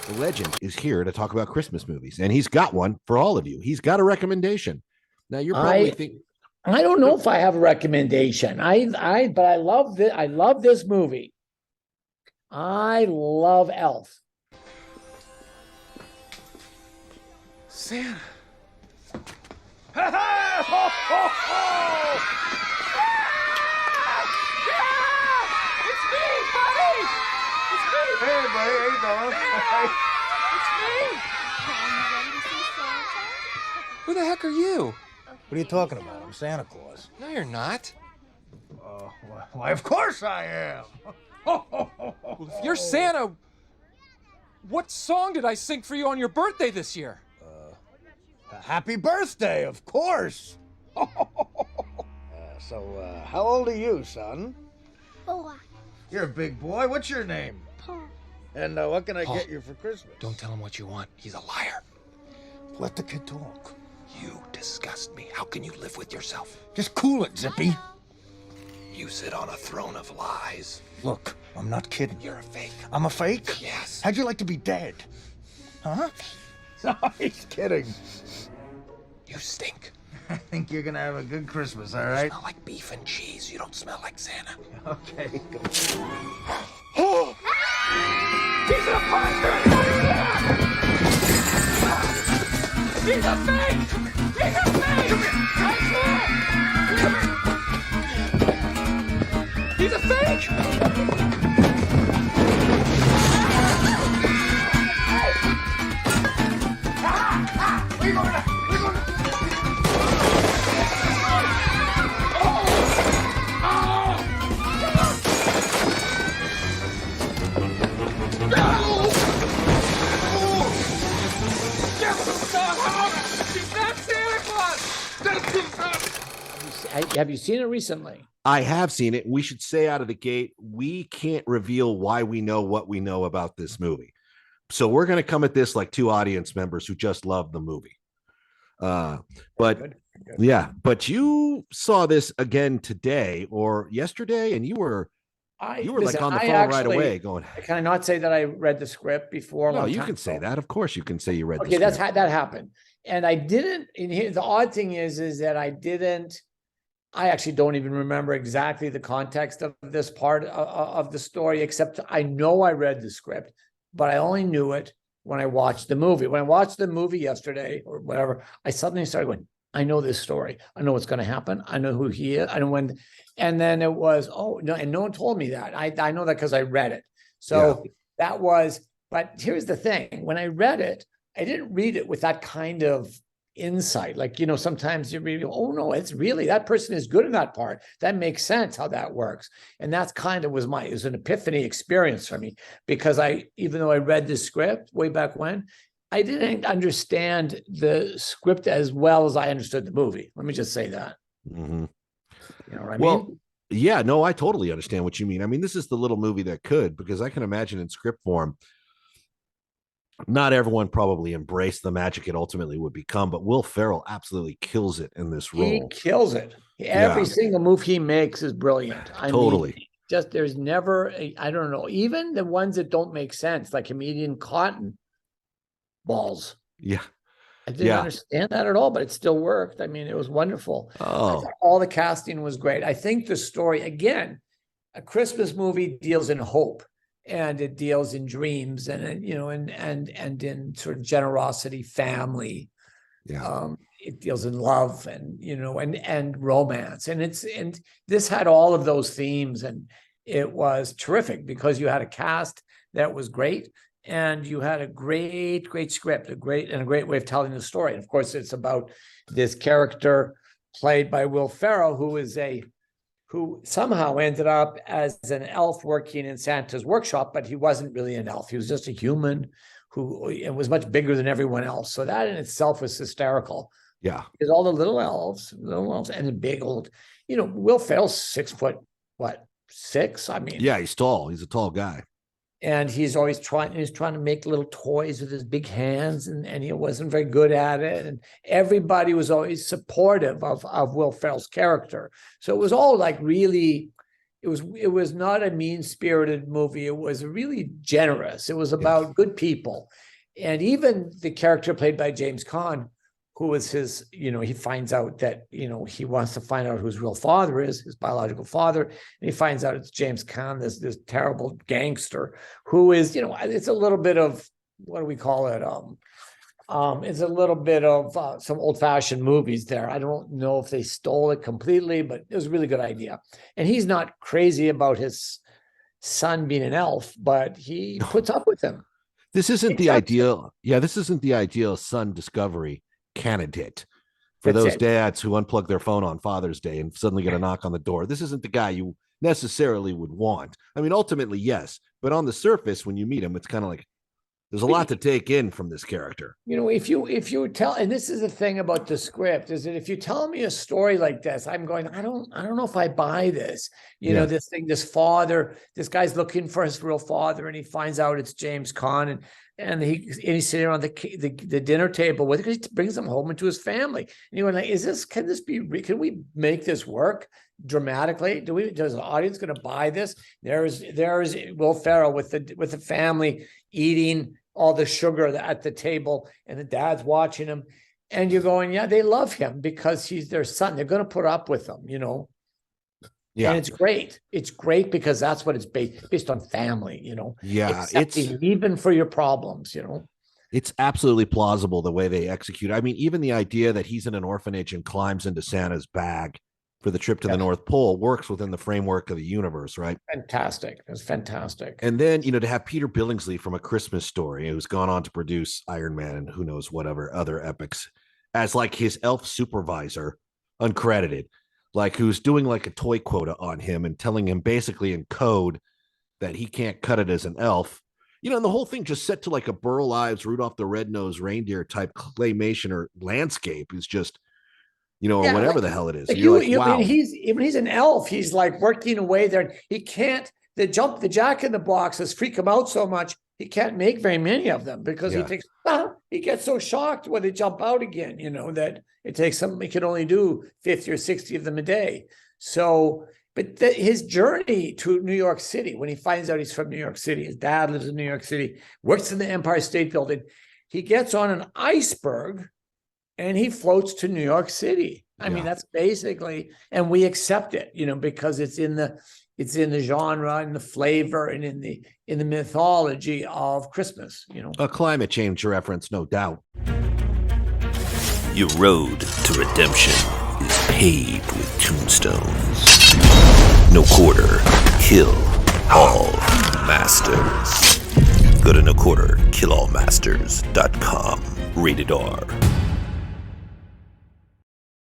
the legend, is here to talk about Christmas movies, and he's got one for all of you. He's got a recommendation. Now you're probably thinking, I don't know if I have a recommendation. But I love this. I love this movie. I love Elf. Santa. It's me, buddy! It's me! Hey, buddy, how you doing? It's me! Who the heck are you? What are you talking about? I'm Santa Claus. No, you're not. Why, of course I am. Well, if you're Santa, what song did I sing for you on your birthday this year? Happy birthday, of course. So, how old are you, son? 4. You're a big boy. What's your name? Paul. And what can I Paul, get you for Christmas? Don't tell him what you want. He's a liar. Let the kid talk. You disgust me. How can you live with yourself? Just cool it, Zippy. You sit on a throne of lies. Look, I'm not kidding. You're a fake. I'm a fake? Yes. How'd you like to be dead? Huh? No, he's kidding. You stink. I think you're gonna have a good Christmas, all You right? smell like beef and cheese. You don't smell like Santa. Okay. Oh! He's a monster! He's a fake! He's a fake! I swear! He's a fake! Have you seen it recently? I have seen it. We should say out of the gate, we can't reveal why we know what we know about this movie. So we're going to come at this like two audience members who just love the movie. But Good. yeah, but you saw this again today or yesterday, and you were like on the phone right away going, Can I not say that I read the script before? no, you can say that. Of course you can say you read the Okay, script. that's how that happened. And I didn't, and here, the odd thing is that I actually don't even remember exactly the context of this part of the story, except I know I read the script, but I only knew it when I watched the movie. When I watched the movie yesterday or whatever, I suddenly started going, I know this story. I know what's going to happen. I know who he is. I know when, and then it was, oh, no, and no one told me that. I know that because I read it. So that was, but here's the thing. When I read it, I didn't read it with that kind of insight. Like, sometimes you read, oh no, it's really, that person is good in that part. That makes sense how that works. And that's kind of it was an epiphany experience for me, because even though I read the script way back when, I didn't understand the script as well as I understood the movie. Let me just say that. Mm-hmm. You know what I mean? Yeah, no, I totally understand what you mean. I mean, this is the little movie that could, because I can imagine in script form, not everyone probably embraced the magic it ultimately would become, but Will Ferrell absolutely kills it in this role. He kills it. Every single move he makes is brilliant. I mean, just there's never, I don't know, even the ones that don't make sense, like comedian Cotton Balls. Yeah. I didn't understand that at all, but it still worked. I mean, it was wonderful. Oh, all the casting was great. I think the story, again, a Christmas movie deals in hope, and it deals in dreams, and and in sort of generosity, family. yeah. It deals in love and and romance, and this had all of those themes, and it was terrific because you had a cast that was great, and you had a great script, a great way of telling the story. And of course, it's about this character played by Will Ferrell, who somehow ended up as an elf working in Santa's workshop, but he wasn't really an elf. He was just a human who was much bigger than everyone else. So that in itself was hysterical. Yeah. Because all the little elves, and the big old, Will Ferrell's 6'6"? I mean, Yeah, he's tall. He's a tall guy. And he's always trying to make little toys with his big hands, and he wasn't very good at it. And everybody was always supportive of Will Ferrell's character. So it was all like really, it was not a mean-spirited movie. It was really generous. It was about good people. And even the character played by James Caan, who was his, he finds out that, he wants to find out who his real father is, his biological father. And he finds out it's James Caan, this terrible gangster who is, it's a little bit of, what do we call it? It's a little bit of some old-fashioned movies there. I don't know if they stole it completely, but it was a really good idea. And he's not crazy about his son being an elf, but he puts up with him. This isn't the ideal. Yeah, this isn't the ideal son discovery candidate for those dads who unplug their phone on Father's Day and suddenly get a knock on the door. This isn't the guy you necessarily would want. I mean, ultimately, yes, but on the surface, when you meet him, it's kind of like there's a lot to take in from this character. If you tell, and this is the thing about the script, is that if you tell me a story like this, I'm going, I don't know if I buy this. This father, this guy's looking for his real father, and he finds out it's James Caan, and he's sitting around the dinner table with it because he brings him home into his family. And you're like, can we make this work dramatically? Does the audience going to buy this? There's Will Ferrell with the family eating all the sugar at the table, and the dad's watching him, and you're going, yeah, they love him because he's their son. They're going to put up with him, Yeah, and it's great. It's great because that's what it's based on family, Yeah, it's even for your problems, It's absolutely plausible the way they execute. I mean, even the idea that he's in an orphanage and climbs into Santa's bag for the trip to the North Pole works within the framework of the universe, right? Fantastic. It's fantastic. And then, to have Peter Billingsley from A Christmas Story, who's gone on to produce Iron Man and who knows whatever other epics, as like his elf supervisor, uncredited, like who's doing like a toy quota on him and telling him basically in code that he can't cut it as an elf. And the whole thing just set to like a Burl Ives, Rudolph the Red-Nosed Reindeer type claymation or landscape is just, or whatever the hell it is. Wow. He's an elf. He's like working away there. He can't, the Jack in the Boxes freak him out so much. He can't make very many of them because he gets so shocked when they jump out again, that it takes him, he can only do 50 or 60 of them a day. So, but his journey to New York City, when he finds out he's from New York City, his dad lives in New York City, works in the Empire State Building. He gets on an iceberg and he floats to New York City. I mean, that's basically, and we accept it, because it's in the genre and the flavor and in the mythology of Christmas, A climate change reference, no doubt. Your road to redemption is paved with tombstones. No quarter, kill all masters. Go to noquarterkillallmasters.com. Rated R.